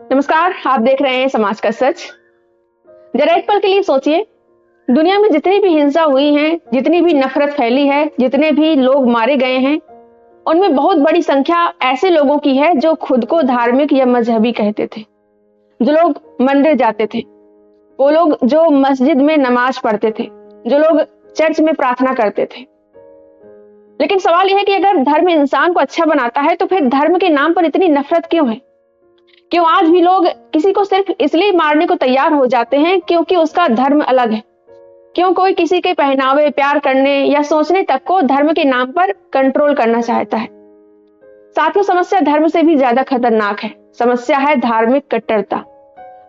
नमस्कार, आप देख रहे हैं समाज का सच। जरा एक पल के लिए सोचिए, दुनिया में जितनी भी हिंसा हुई है, जितनी भी नफरत फैली है, जितने भी लोग मारे गए हैं, उनमें बहुत बड़ी संख्या ऐसे लोगों की है जो खुद को धार्मिक या मजहबी कहते थे, जो लोग मंदिर जाते थे, वो लोग जो मस्जिद में नमाज पढ़ते थे, जो लोग चर्च में प्रार्थना करते थे। लेकिन सवाल यह है कि अगर धर्म इंसान को अच्छा बनाता है तो फिर धर्म के नाम पर इतनी नफरत क्यों है? क्यों आज भी लोग किसी को सिर्फ इसलिए मारने को तैयार हो जाते हैं क्योंकि उसका धर्म अलग है? क्यों कोई किसी के पहनावे, प्यार करने या सोचने तक को धर्म के नाम पर कंट्रोल करना चाहता है? साथियों, समस्या धर्म से भी ज्यादा खतरनाक है। समस्या है धार्मिक कट्टरता।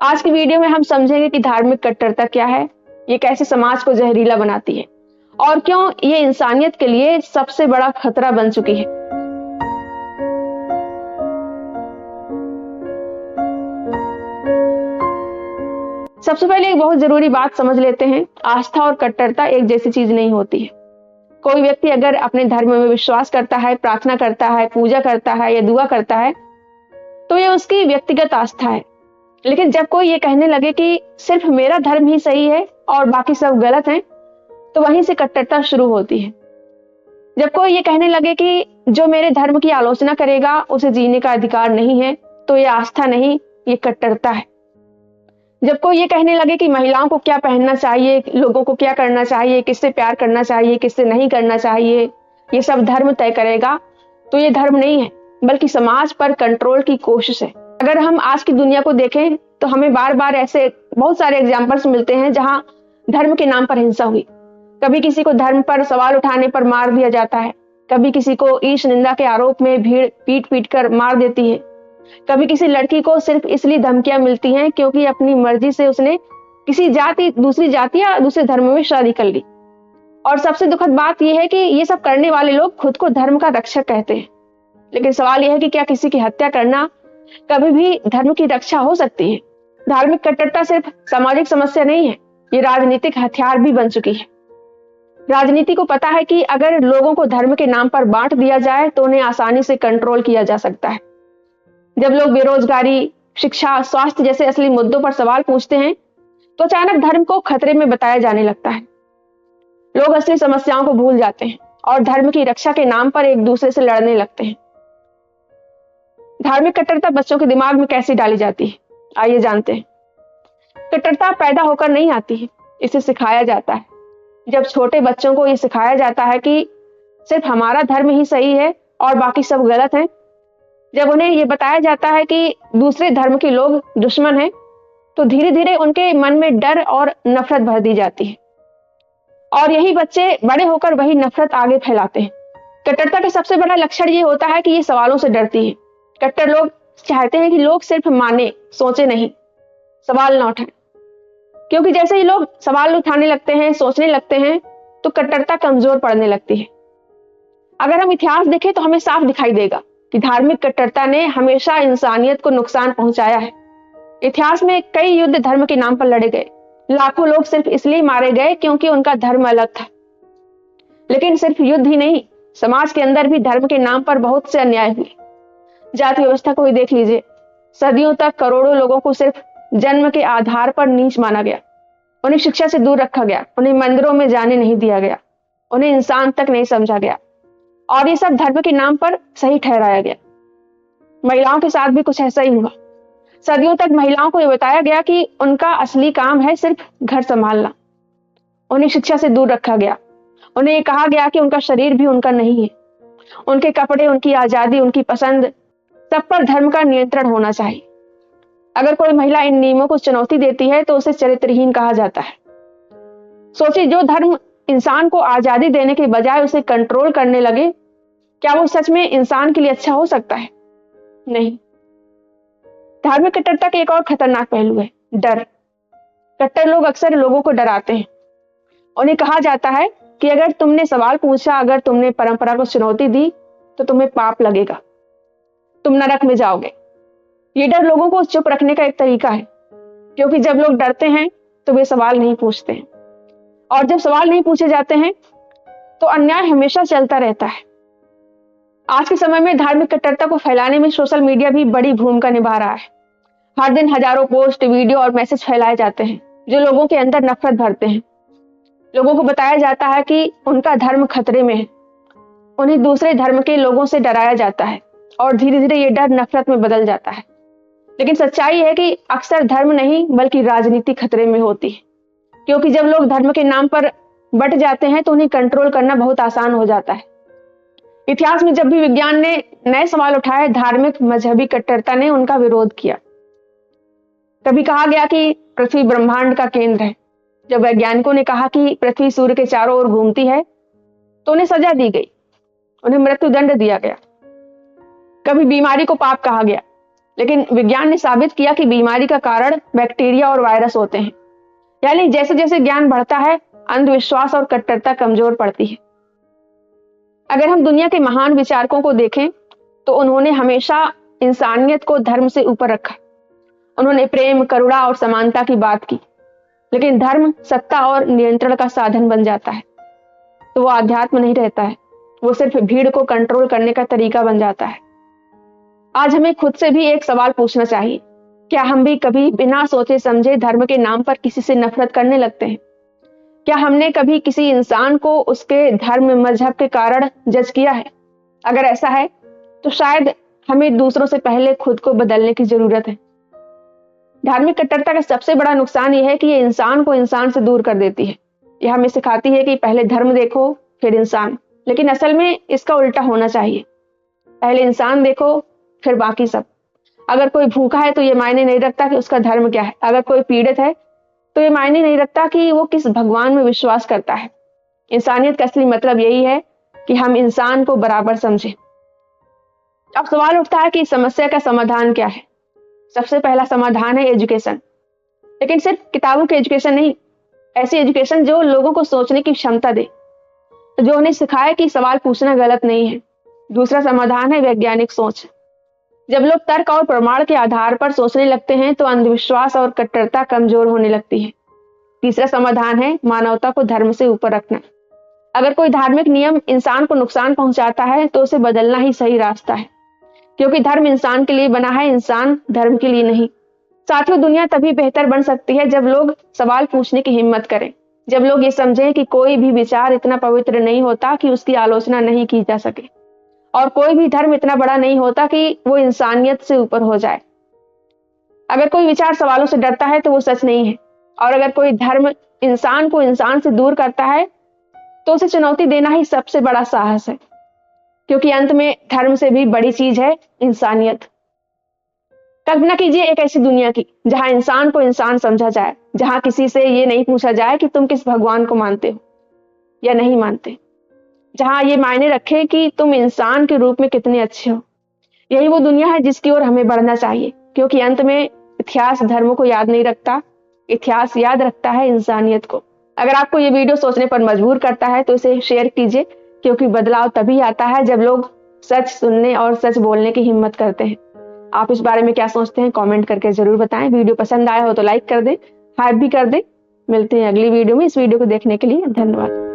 आज की वीडियो में हम समझेंगे कि धार्मिक कट्टरता क्या है, ये कैसे समाज को जहरीला बनाती है और क्यों ये इंसानियत के लिए सबसे बड़ा खतरा बन चुकी है। सबसे पहले एक बहुत जरूरी बात समझ लेते हैं, आस्था और कट्टरता एक जैसी चीज नहीं होती है। कोई व्यक्ति अगर अपने धर्म में विश्वास करता है, प्रार्थना करता है, पूजा करता है या दुआ करता है तो ये उसकी व्यक्तिगत आस्था है। लेकिन जब कोई ये कहने लगे कि सिर्फ मेरा धर्म ही सही है और बाकी सब गलत हैं, तो वहीं से कट्टरता शुरू होती है। जब कोई ये कहने लगे कि जो मेरे धर्म की आलोचना करेगा उसे जीने का अधिकार नहीं है, तो ये आस्था नहीं, ये कट्टरता है। जब कोई ये कहने लगे कि महिलाओं को क्या पहनना चाहिए, लोगों को क्या करना चाहिए, किससे प्यार करना चाहिए, किससे नहीं करना चाहिए, ये सब धर्म तय करेगा, तो ये धर्म नहीं है, बल्कि समाज पर कंट्रोल की कोशिश है। अगर हम आज की दुनिया को देखें तो हमें बार बार ऐसे बहुत सारे एग्जाम्पल्स मिलते हैं जहां धर्म के नाम पर हिंसा हुई। कभी किसी को धर्म पर सवाल उठाने पर मार दिया जाता है, कभी किसी को ईश निंदा के आरोप में भीड़ पीट पीट कर मार देती है, कभी किसी लड़की को सिर्फ इसलिए धमकियां मिलती हैं क्योंकि अपनी मर्जी से उसने किसी दूसरी जाति या दूसरे धर्म में शादी कर ली। और सबसे दुखद बात यह है कि ये सब करने वाले लोग खुद को धर्म का रक्षक कहते हैं। लेकिन सवाल यह है कि क्या किसी की हत्या करना कभी भी धर्म की रक्षा हो सकती है? धार्मिक कट्टरता सिर्फ सामाजिक समस्या नहीं है, ये राजनीतिक हथियार भी बन चुकी है। राजनीति को पता है कि अगर लोगों को धर्म के नाम पर बांट दिया जाए तो उन्हें आसानी से कंट्रोल किया जा सकता है। जब लोग बेरोजगारी, शिक्षा, स्वास्थ्य जैसे असली मुद्दों पर सवाल पूछते हैं तो अचानक धर्म को खतरे में बताया जाने लगता है। लोग असली समस्याओं को भूल जाते हैं और धर्म की रक्षा के नाम पर एक दूसरे से लड़ने लगते हैं। धार्मिक कट्टरता बच्चों के दिमाग में कैसे डाली जाती है, आइए जानते हैं। कट्टरता पैदा होकर नहीं आती है, इसे सिखाया जाता है। जब छोटे बच्चों को यह सिखाया जाता है कि सिर्फ हमारा धर्म ही सही है और बाकी सब गलत है, जब उन्हें यह बताया जाता है कि दूसरे धर्म के लोग दुश्मन हैं, तो धीरे धीरे उनके मन में डर और नफरत भर दी जाती है और यही बच्चे बड़े होकर वही नफरत आगे फैलाते हैं। कट्टरता का सबसे बड़ा लक्षण ये होता है कि ये सवालों से डरती है। कट्टर लोग चाहते हैं कि लोग सिर्फ माने, सोचे नहीं, सवाल न उठाएं। क्योंकि जैसे ही लोग सवाल उठाने लगते हैं, सोचने लगते हैं, तो कट्टरता कमजोर पड़ने लगती है। अगर हम इतिहास देखें तो हमें साफ दिखाई देगा कि धार्मिक कट्टरता ने हमेशा इंसानियत को नुकसान पहुंचाया है। इतिहास में कई युद्ध धर्म के नाम पर लड़े गए। लाखों लोग सिर्फ इसलिए मारे गए क्योंकि उनका धर्म अलग था। लेकिन सिर्फ युद्ध ही नहीं, समाज के अंदर भी धर्म के नाम पर बहुत से अन्याय हुए। जाति व्यवस्था को ही देख लीजिए। सदियों तक करोड़ों लोगों को सिर्फ जन्म के आधार पर नीच माना गया। उन्हें शिक्षा से दूर रखा गया, उन्हें मंदिरों में जाने नहीं दिया गया, उन्हें इंसान तक नहीं समझा गया और ये सब धर्म के नाम पर सही ठहराया गया। महिलाओं के साथ भी कुछ ऐसा ही हुआ। सदियों तक महिलाओं को यह बताया गया कि उनका असली काम है सिर्फ घर संभालना। उन्हें शिक्षा से दूर रखा गया। उन्हें यह कहा गया कि उनका शरीर भी उनका नहीं है। उनके कपड़े, उनकी आजादी, उनकी पसंद, सब पर धर्म का नियंत्रण होना चाहिए। अगर कोई महिला इन नियमों को चुनौती देती है तो उसे चरित्रहीन कहा जाता है। सोचिए, जो धर्म इंसान को आजादी देने के बजाय उसे कंट्रोल करने लगे, क्या वो सच में इंसान के लिए अच्छा हो सकता है? नहीं। धार्मिक कट्टरता का एक और खतरनाक पहलू है डर। कट्टर लोग अक्सर लोगों को डराते हैं। उन्हें कहा जाता है कि अगर तुमने सवाल पूछा, अगर तुमने परंपरा को चुनौती दी तो तुम्हें पाप लगेगा, तुम नरक में जाओगे। ये डर लोगों को चुप रखने का एक तरीका है, क्योंकि जब लोग डरते हैं तो वे सवाल नहीं पूछते हैं और जब सवाल नहीं पूछे जाते हैं तो अन्याय हमेशा चलता रहता है। आज के समय में धार्मिक कट्टरता को फैलाने में सोशल मीडिया भी बड़ी भूमिका निभा रहा है। हर दिन हजारों पोस्ट, वीडियो और मैसेज फैलाए जाते हैं जो लोगों के अंदर नफरत भरते हैं। लोगों को बताया जाता है कि उनका धर्म खतरे में है, उन्हें दूसरे धर्म के लोगों से डराया जाता है और धीरे धीरे ये डर नफरत में बदल जाता है। लेकिन सच्चाई है कि अक्सर धर्म नहीं बल्कि राजनीति खतरे में होती है, क्योंकि जब लोग धर्म के नाम पर बट जाते हैं तो उन्हें कंट्रोल करना बहुत आसान हो जाता है। इतिहास में जब भी विज्ञान ने नए सवाल उठाए, धार्मिक मजहबी कट्टरता ने उनका विरोध किया। कभी कहा गया कि पृथ्वी ब्रह्मांड का केंद्र है। जब वैज्ञानिकों ने कहा कि पृथ्वी सूर्य के चारों ओर घूमती है तो उन्हें सजा दी गई, उन्हें मृत्युदंड दिया गया। कभी बीमारी को पाप कहा गया, लेकिन विज्ञान ने साबित किया कि बीमारी का कारण बैक्टीरिया और वायरस होते हैं। यानी जैसे जैसे ज्ञान बढ़ता है, अंधविश्वास और कट्टरता कमजोर पड़ती है। अगर हम दुनिया के महान विचारकों को देखें तो उन्होंने हमेशा इंसानियत को धर्म से ऊपर रखा। उन्होंने प्रेम, करुणा और समानता की बात की। लेकिन धर्म सत्ता और नियंत्रण का साधन बन जाता है तो वो आध्यात्म नहीं रहता है, वो सिर्फ भीड़ को कंट्रोल करने का तरीका बन जाता है। आज हमें खुद से भी एक सवाल पूछना चाहिए, क्या हम भी कभी बिना सोचे समझे धर्म के नाम पर किसी से नफरत करने लगते हैं? क्या हमने कभी किसी इंसान को उसके धर्म मजहब के कारण जज किया है? अगर ऐसा है तो शायद हमें दूसरों से पहले खुद को बदलने की जरूरत है। धार्मिक कट्टरता का सबसे बड़ा नुकसान यह है कि ये इंसान को इंसान से दूर कर देती है। यह हमें सिखाती है कि पहले धर्म देखो फिर इंसान, लेकिन असल में इसका उल्टा होना चाहिए। पहले इंसान देखो फिर बाकी सब। अगर कोई भूखा है तो ये मायने नहीं रखता कि उसका धर्म क्या है। अगर कोई पीड़ित है तो ये मायने नहीं रखता कि वो किस भगवान में विश्वास करता है। इंसानियत का असली मतलब यही है कि हम इंसान को बराबर समझें। अब सवाल उठता है कि इस समस्या का समाधान क्या है? सबसे पहला समाधान है एजुकेशन, लेकिन सिर्फ किताबों की एजुकेशन नहीं, ऐसी एजुकेशन जो लोगों को सोचने की क्षमता दे, जो उन्हें सिखाए कि सवाल पूछना गलत नहीं है। दूसरा समाधान है वैज्ञानिक सोच। जब लोग तर्क और प्रमाण के आधार पर सोचने लगते हैं तो अंधविश्वास और कट्टरता कमजोर होने लगती है। तीसरा समाधान है मानवता को धर्म से ऊपर रखना। अगर कोई धार्मिक नियम इंसान को नुकसान पहुंचाता है तो उसे बदलना ही सही रास्ता है, क्योंकि धर्म इंसान के लिए बना है, इंसान धर्म के लिए नहीं। साथियों, दुनिया तभी बेहतर बन सकती है जब लोग सवाल पूछने की हिम्मत करें, जब लोग ये समझें कि कोई भी विचार इतना पवित्र नहीं होता कि उसकी आलोचना नहीं की जा सके, और कोई भी धर्म इतना बड़ा नहीं होता कि वो इंसानियत से ऊपर हो जाए। अगर कोई विचार सवालों से डरता है तो वो सच नहीं है, और अगर कोई धर्म इंसान को इंसान से दूर करता है तो उसे चुनौती देना ही सबसे बड़ा साहस है, क्योंकि अंत में धर्म से भी बड़ी चीज है इंसानियत। कल्पना कीजिए एक ऐसी दुनिया की जहां इंसान को इंसान समझा जाए, जहां किसी से ये नहीं पूछा जाए कि तुम किस भगवान को मानते हो या नहीं मानते, जहां ये मायने रखे कि तुम इंसान के रूप में कितने अच्छे हो। यही वो दुनिया है जिसकी ओर हमें बढ़ना चाहिए, क्योंकि अंत में इतिहास धर्मों को याद नहीं रखता, इतिहास याद रखता है इंसानियत को। अगर आपको ये वीडियो सोचने पर मजबूर करता है तो इसे शेयर कीजिए, क्योंकि बदलाव तभी आता है जब लोग सच सुनने और सच बोलने की हिम्मत करते हैं। आप इस बारे में क्या सोचते हैं कमेंट करके जरूर बताएं। वीडियो पसंद आया हो तो लाइक कर दें, हाइप भी कर दें। मिलते हैं अगली वीडियो में। इस वीडियो को देखने के लिए धन्यवाद।